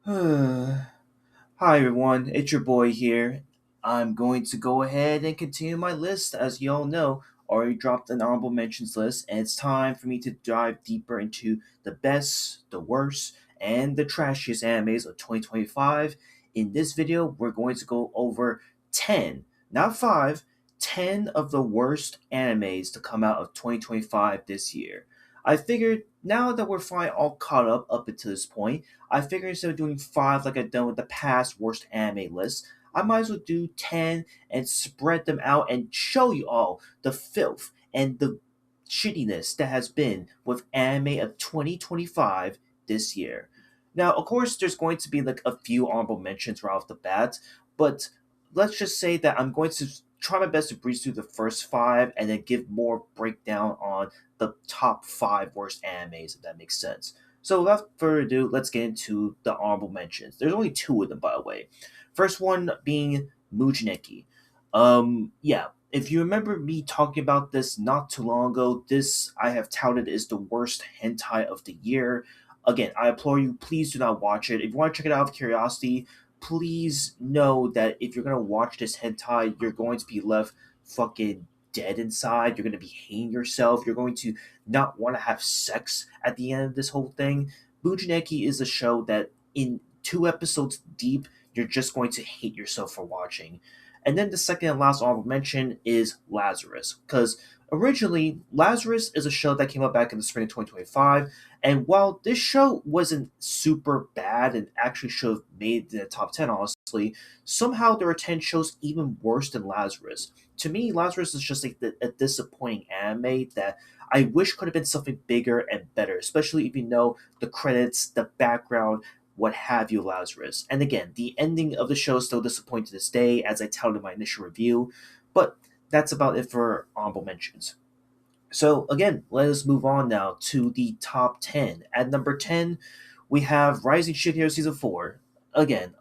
Hi everyone, it's your boy here. I'm going to go ahead and continue my list. As you all know, already dropped an honorable mentions list, and it's time for me to dive deeper into the best, the worst, and the trashiest animes of 2025. In this video, we're going to go over 10, not 5, 10 of the worst animes to come out of 2025 this year. I figured now that we're finally all caught up until this point, I figured instead of doing five like I've done with the past worst anime lists, I might as well do 10 and spread them out and show you all the filth and the shittiness that has been with anime of 2025 this year. Now, of course, there's going to be like a few honorable mentions right off the bat, but let's just say that I'm going to try my best to breeze through the first five and then give more breakdown on the top five worst animes, if that makes sense. So without further ado, let's get into the honorable mentions. There's only two of them, by the way. First one being Mujineki. Yeah, if you remember me talking about this not too long ago, this I have touted is the worst hentai of the year. Again, I implore you, please do not watch it. If you want to check it out of curiosity, please know that if you're gonna watch this hentai, you're going to be left fucking dead inside. You're gonna be hating yourself. You're going to not want to have sex at the end of this whole thing. Bujineki is a show that in two episodes deep, you're just going to hate yourself for watching. And then the second and last honorable mention is Lazarus, because originally Lazarus is a show that came out back in the spring of 2025, and while this show wasn't super bad and actually should have made the top 10, honestly, somehow there are 10 shows even worse than Lazarus. To me, Lazarus is just like a disappointing anime that I wish could have been something bigger and better, especially if you know the credits, the background, what have you, Lazarus. And again, the ending of the show is still disappointing to this day, as I touted in my initial review, but that's about it for honorable mentions. So again, let us move on now to the top 10. At number 10, we have Rising Shield Hero Season 4. Again,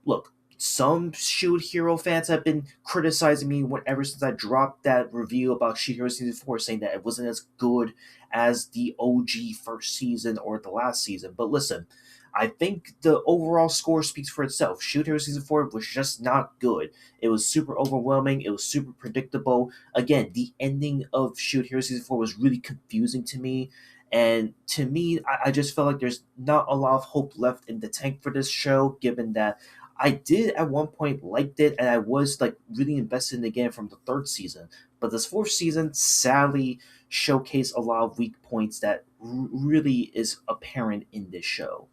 look, some Shield Hero fans have been criticizing me ever since I dropped that review about Shield Hero Season 4, saying that it wasn't as good as the OG first season or the last season. But listen, I think the overall score speaks for itself. Shield Hero Season 4 was just not good. It was super overwhelming, it was super predictable. Again, the ending of Shield Hero Season 4 was really confusing to me. And to me, I just felt like there's not a lot of hope left in the tank for this show, given that I did at one point liked it and I was like really invested in the game from the third season. But this fourth season sadly showcased a lot of weak points that really is apparent in this show.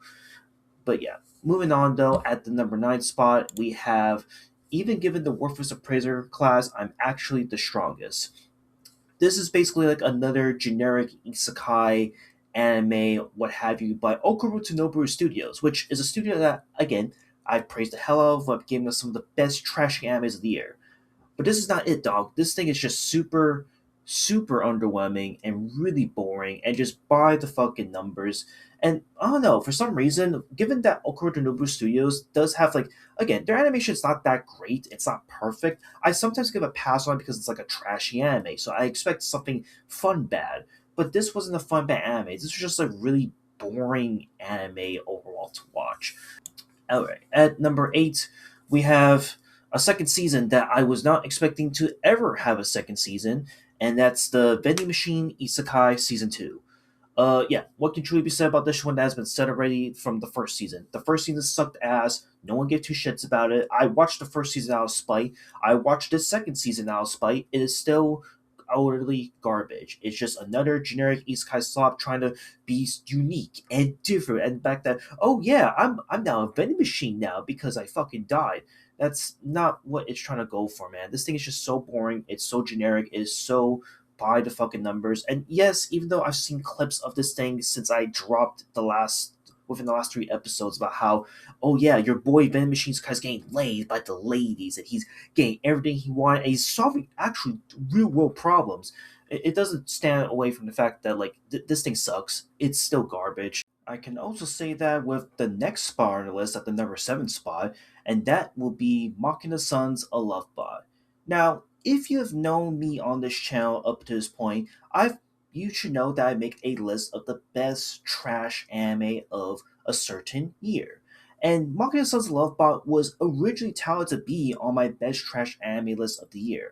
But yeah, moving on though, at the number 9 spot, we have even given the worthless appraiser class, I'm actually the strongest. This is basically like another generic isekai anime, what have you, by Okuro Nobu Studios, which is a studio that, again, I've praised the hell out of, but gave us some of the best trash animes of the year. But this is not it, dog. This thing is just super, super underwhelming and really boring and just by the fucking numbers. And I don't know, for some reason, given that Okuro Nobu Studios does have like again, their animation's not that great, it's not perfect. I sometimes give a pass on it because it's like a trashy anime, so I expect something fun bad. But this wasn't a fun bad anime. This was just a really boring anime overall to watch. Alright, at number 8, we have a second season that I was not expecting to ever have a second season, and that's the Vending Machine Isekai Season 2. Yeah, what can truly be said about this one that has been said already from the first season? The first season sucked ass. No one gave two shits about it. I watched the first season out of spite. I watched the second season out of spite. It is still utterly garbage. It's just another generic isekai slop trying to be unique and different. And the fact that, oh yeah, I'm now a vending machine now because I fucking died. That's not what it's trying to go for, man. This thing is just so boring. It's so generic. It is so by the fucking numbers. And yes, even though I've seen clips of this thing since I dropped the last within the last 3 episodes about how, oh yeah, your boy Ben Machine's guy's getting laid by the ladies and he's getting everything he wanted and he's solving actually real world problems. It doesn't stand away from the fact that like this thing sucks. It's still garbage. I can also say that with the next spot on the list at the number 7 spot, and that will be Makina-Sans A Love Bot. Now, if you have known me on this channel up to this point, I've you should know that I make a list of the best trash anime of a certain year. And Makina-Sans A Love Bot was originally touted to be on my best trash anime list of the year.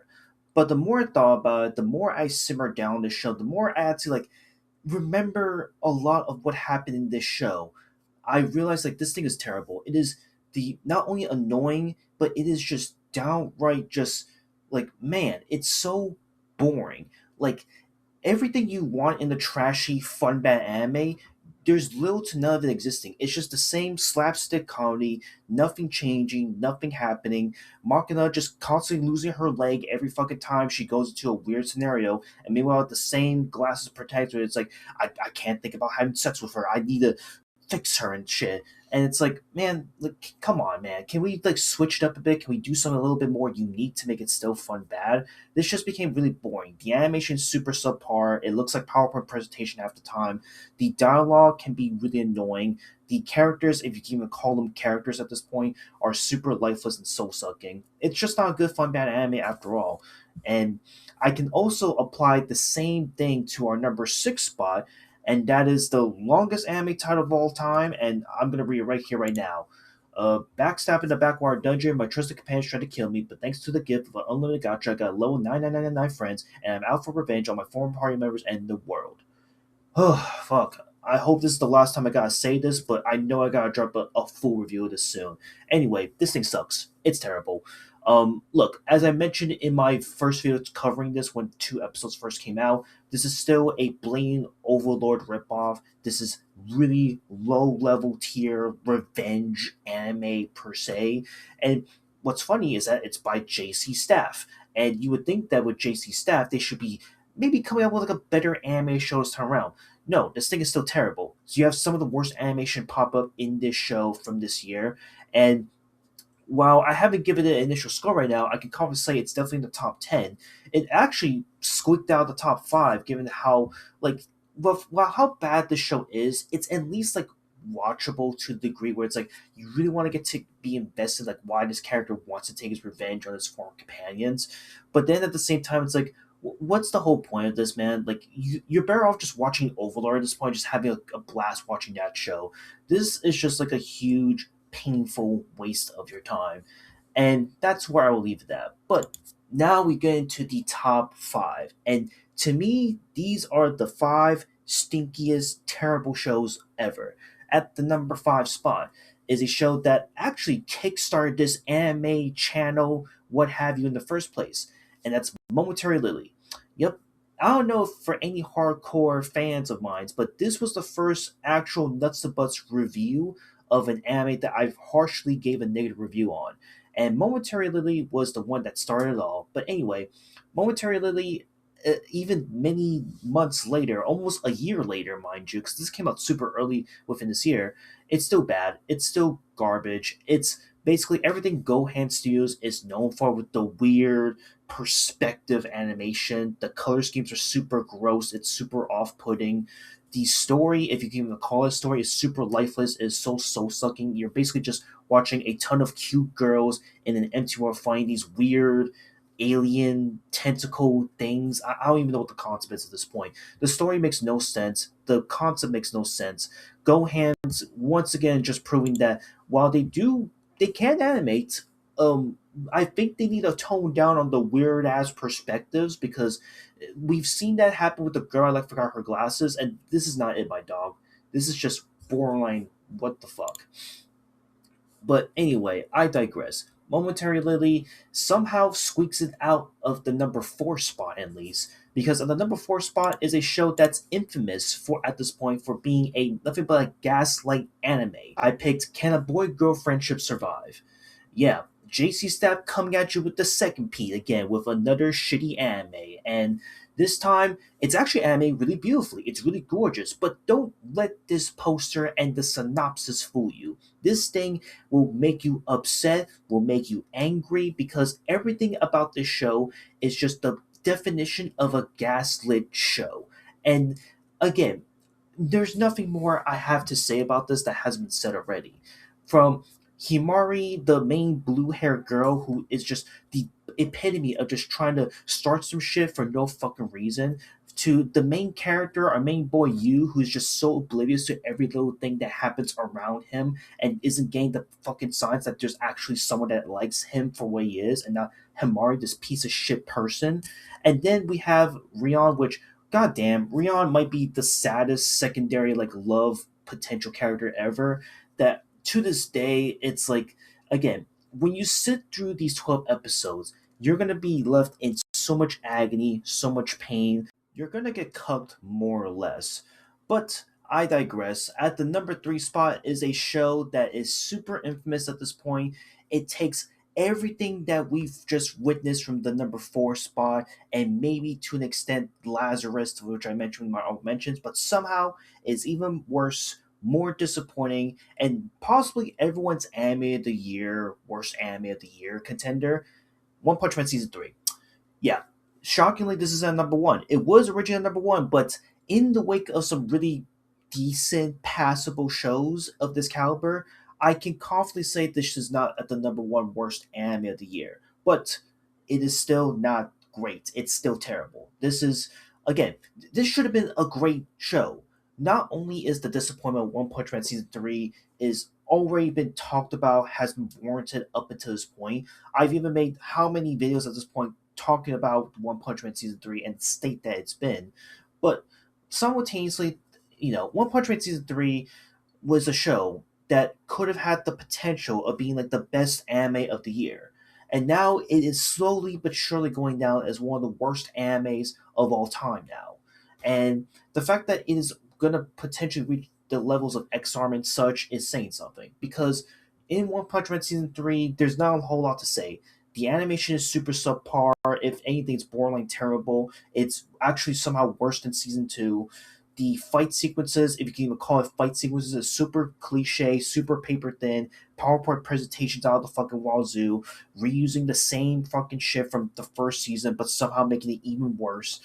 But the more I thought about it, the more I simmered down the show, the more I had to remember a lot of what happened in this show. I realized this thing is terrible. It is the not only annoying, but it is just downright just man, it's so boring. Like everything you want in the trashy, fun bad anime, there's little to none of it existing. It's just the same slapstick comedy, nothing changing, nothing happening. Makina just constantly losing her leg every fucking time she goes into a weird scenario, and meanwhile, the same glasses protect her. It's like, I can't think about having sex with her. I need to fix her and shit. And it's like, man, come on, man. Can we switch it up a bit? Can we do something a little bit more unique to make it still fun bad? This just became really boring. The animation is super subpar. It looks like PowerPoint presentation half the time. The dialogue can be really annoying. The characters, if you can even call them characters at this point, are super lifeless and soul sucking. It's just not a good fun bad anime after all. And I can also apply the same thing to our number 6 spot, and that is the longest anime title of all time, and I'm gonna read it right here, right now. Backstabbed in the Backwater dungeon, my trusted companions tried to kill me, but thanks to the gift of an unlimited gacha, I got a level 9999 friends, and I'm out for revenge on my former party members and the world. Oh, fuck. I hope this is the last time I gotta say this, but I know I gotta drop a full review of this soon. Anyway, this thing sucks. It's terrible. Look, as I mentioned in my first video covering this when 2 episodes first came out, this is still a blatant Overlord ripoff. This is really low level tier revenge anime per se. And what's funny is that it's by JC Staff. And you would think that with JC Staff, they should be maybe coming up with a better anime show this time around. No, this thing is still terrible. So you have some of the worst animation pop up in this show from this year, and while I haven't given it an initial score right now, I can confidently say it's definitely in the top 10. It actually squeaked out the top 5, given how how bad the show is. It's at least watchable to the degree where it's you really want to get to be invested, why this character wants to take his revenge on his former companions. But then at the same time, it's what's the whole point of this, man? You're better off just watching Overlord at this point, just having a blast watching that show. This is just a huge, painful waste of your time. And that's where I will leave it at. But now we get into the top 5. And to me, these are the 5 stinkiest, terrible shows ever. At the number 5 spot is a show that actually kickstarted this anime channel, what have you, in the first place. And that's Momentary Lily. Yep. I don't know if for any hardcore fans of mine, but this was the first actual nuts to butts review of an anime that I harshly gave a negative review on. And Momentary Lily was the one that started it all. But anyway, Momentary Lily, even many months later, almost a year later, mind you, because this came out super early within this year, it's still bad. It's still garbage. It's basically everything Gohan Studios is known for, with the weird perspective animation. The color schemes are super gross. It's super off-putting. The story, if you can even call it a story, is super lifeless. Is so soul sucking. You're basically just watching a ton of cute girls in an empty world find these weird alien tentacle things. I don't even know what the concept is at this point. The story makes no sense. The concept makes no sense. Gohan's once again just proving that while they can animate. I think they need to tone down on the weird ass perspectives, because we've seen that happen with the girl forgot her glasses, and this is not it, my dog. This is just borderline what the fuck. But anyway, I digress. Momentary Lily somehow squeaks it out of the number 4 spot, at least, because on the number 4 spot is a show that's infamous for at this point for being a nothing but a gaslight anime. I picked Can a Boy Girl Friendship Survive? Yeah, JC Staff coming at you with the second P again with another shitty anime, and this time it's actually anime really beautifully. It's really gorgeous, but don't let this poster and the synopsis fool you. This thing will make you upset, will make you angry, because everything about this show is just the definition of a gaslit show. And again, there's nothing more I have to say about this that hasn't been said already. From Himari, the main blue haired girl who is just the epitome of just trying to start some shit for no fucking reason, to the main character, our main boy Yu, who's just so oblivious to every little thing that happens around him and isn't getting the fucking signs that there's actually someone that likes him for what he is and not Himari, this piece of shit person. And then we have Rion, which, goddamn, Rion might be the saddest secondary like love potential character ever. That to this day, it's like, again, when you sit through these 12 episodes, you're gonna be left in so much agony, so much pain. You're gonna get cucked more or less. But I digress. At the number three spot is a show that is super infamous at this point. It takes everything that we've just witnessed from the number four spot and maybe to an extent Lazarus, which I mentioned in my own mentions, but somehow is even worse, more disappointing, and possibly everyone's anime of the year, worst anime of the year contender, One Punch Man Season 3. Yeah, shockingly, this is at number one. It was originally number one, but in the wake of some really decent, passable shows of this caliber, I can confidently say this is not at the number one worst anime of the year. But it is still not great. It's still terrible. This is, again, this should have been a great show. Not only is the disappointment of One Punch Man Season 3 is already been talked about, has been warranted up until this point. I've even made how many videos at this point talking about One Punch Man Season 3 and state that it's been. But simultaneously, One Punch Man Season 3 was a show that could have had the potential of being like the best anime of the year. And now it is slowly but surely going down as one of the worst animes of all time now. And the fact that it is going to potentially reach the levels of X-Arm and such is saying something. Because in One Punch Man Season 3, there's not a whole lot to say. The animation is super subpar. If anything, it's borderline terrible. It's actually somehow worse than Season 2. The fight sequences, if you can even call it fight sequences, is super cliche, super paper thin, PowerPoint presentations out of the fucking wazoo, reusing the same fucking shit from the first season, but somehow making it even worse.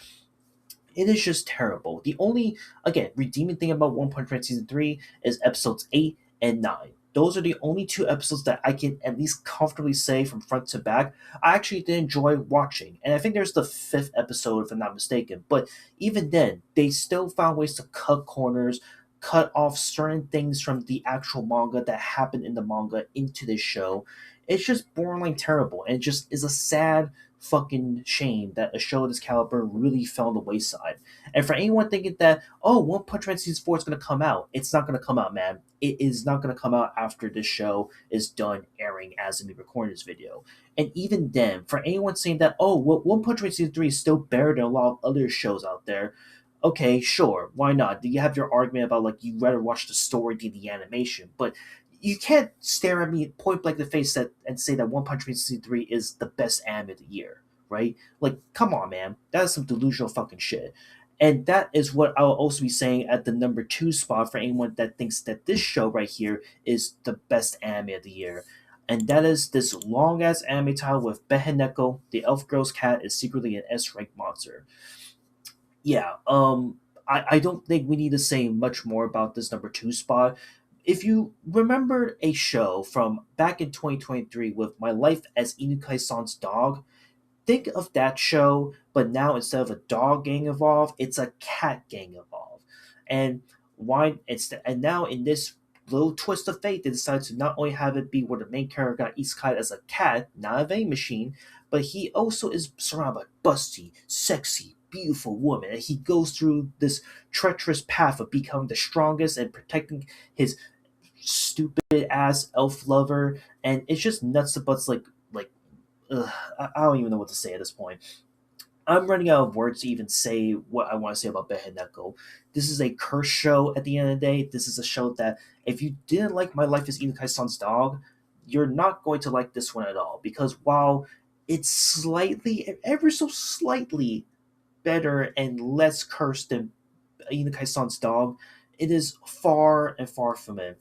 It is just terrible. The only, again, redeeming thing about One Punch Man Season 3 is episodes 8 and 9. Those are the only two episodes that I can at least comfortably say from front to back I actually did enjoy watching. And I think there's the fifth episode, if I'm not mistaken. But even then, they still found ways to cut corners, cut off certain things from the actual manga that happened in the manga into this show. It's just borderline terrible. And it just is a sad fucking shame that a show of this caliber really fell on the wayside. And for anyone thinking that, oh, One Punch Man Season 4 is going to come out, it's not going to come out, man. It is not going to come out after this show is done airing as of me recording this video. And even then, for anyone saying that, oh, well, One Punch Man Season 3 is still better than a lot of other shows out there, okay, sure, why not? You have your argument about, like, you'd rather watch the story than the animation, but you can't stare at me point blank in the face and say that One Punch Man Season 3 is the best anime of the year, right? Like, come on, man. That is some delusional fucking shit. And that is what I'll also be saying at the number two spot for anyone that thinks that this show right here is the best anime of the year. And that is this long ass anime title with Beheneko, the elf girl's cat is secretly an S rank monster. Yeah, I don't think we need to say much more about this number two spot. If you remember a show from back in 2023 with My Life as Inukai-san's Dog, think of that show, but now instead of a dog gang involved, it's a cat gang involved. And and now in this little twist of fate, they decided to not only have it be where the main character got isekai as a cat, not a vending machine, but he also is surrounded by busty, sexy, beautiful woman, and he goes through this treacherous path of becoming the strongest and protecting his stupid ass elf lover, and it's just nuts to butts like ugh, I don't even know what to say at this point. I'm running out of words to even say what I want to say about Beheneko. This is a curse show at the end of the day. This is a show that if you didn't like My Life as Inukai-san's Dog, you're not going to like this one at all. Because while it's slightly, ever so slightly better and less cursed than Inukai-san's Dog, it is far and far from it.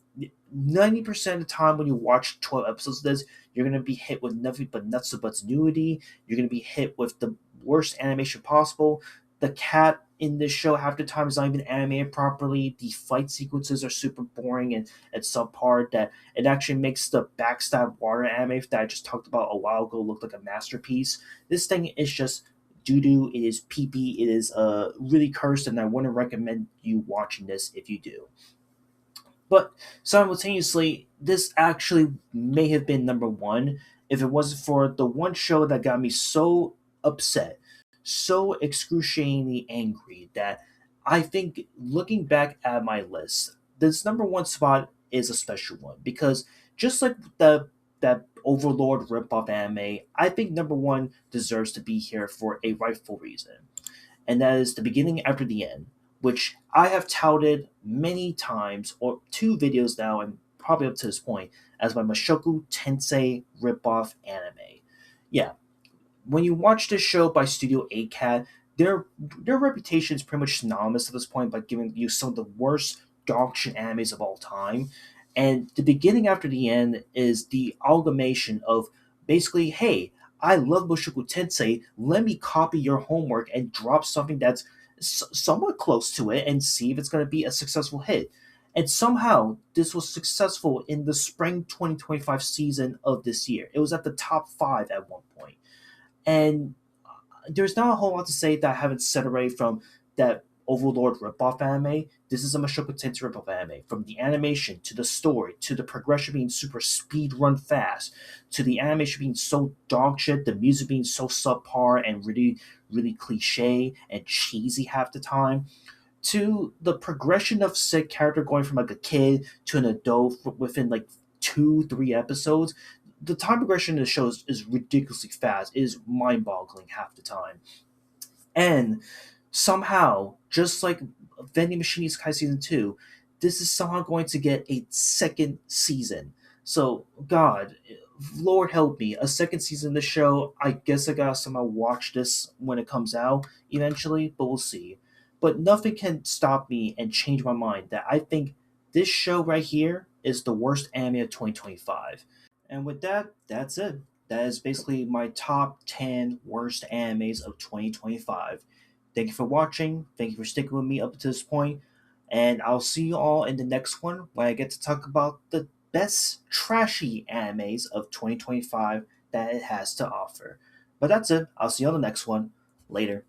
90% of the time when you watch 12 episodes of this, you're going to be hit with nothing but nuts and butts nudity. You're going to be hit with the worst animation possible. The cat in this show half the time is not even animated properly. The fight sequences are super boring and subpar that it actually makes the Backstabbed water anime that I just talked about a while ago look like a masterpiece. This thing is just doo doo, it is pee pee, it is really cursed, and I wouldn't recommend you watching this if you do. But simultaneously, this actually may have been number one if it wasn't for the one show that got me so upset, so excruciatingly angry that I think looking back at my list, this number one spot is a special one because just like that Overlord ripoff anime, I think number one deserves to be here for a rightful reason, and that is the beginning after the end, which I have touted many times, or two videos now, and probably up to this point, as my Mashoku Tensei ripoff anime. Yeah, when you watch this show by Studio A Cat, their reputation is pretty much synonymous at this point by giving you some of the worst dog shit animes of all time. And the beginning after the end is the amalgamation of basically, hey, I love Mushoku Tensei. Let me copy your homework and drop something that's somewhat close to it and see if it's going to be a successful hit. And somehow, this was successful in the spring 2025 season of this year. It was at the top five at one point. And there's not a whole lot to say that I haven't said already from that Overlord ripoff anime. This is a Mashoku Tensei ripoff anime. From the animation to the story to the progression being super speed run fast to the animation being so dog shit, the music being so subpar and really, really cliche and cheesy half the time, to the progression of said character going from like a kid to an adult within like 2, 3 episodes. The time progression in the show is ridiculously fast. It is mind boggling half the time. And somehow, just like Vending Machine Isekai Season 2, this is somehow going to get a second season. So, God, Lord help me, a second season of the show. I guess I gotta somehow watch this when it comes out eventually, but we'll see. But nothing can stop me and change my mind that I think this show right here is the worst anime of 2025. And with that, that's it. That is basically my top 10 worst animes of 2025. Thank you for watching. Thank you for sticking with me up to this point. And I'll see you all in the next one when I get to talk about the best trashy animes of 2025 that it has to offer. But that's it. I'll see you on the next one. Later.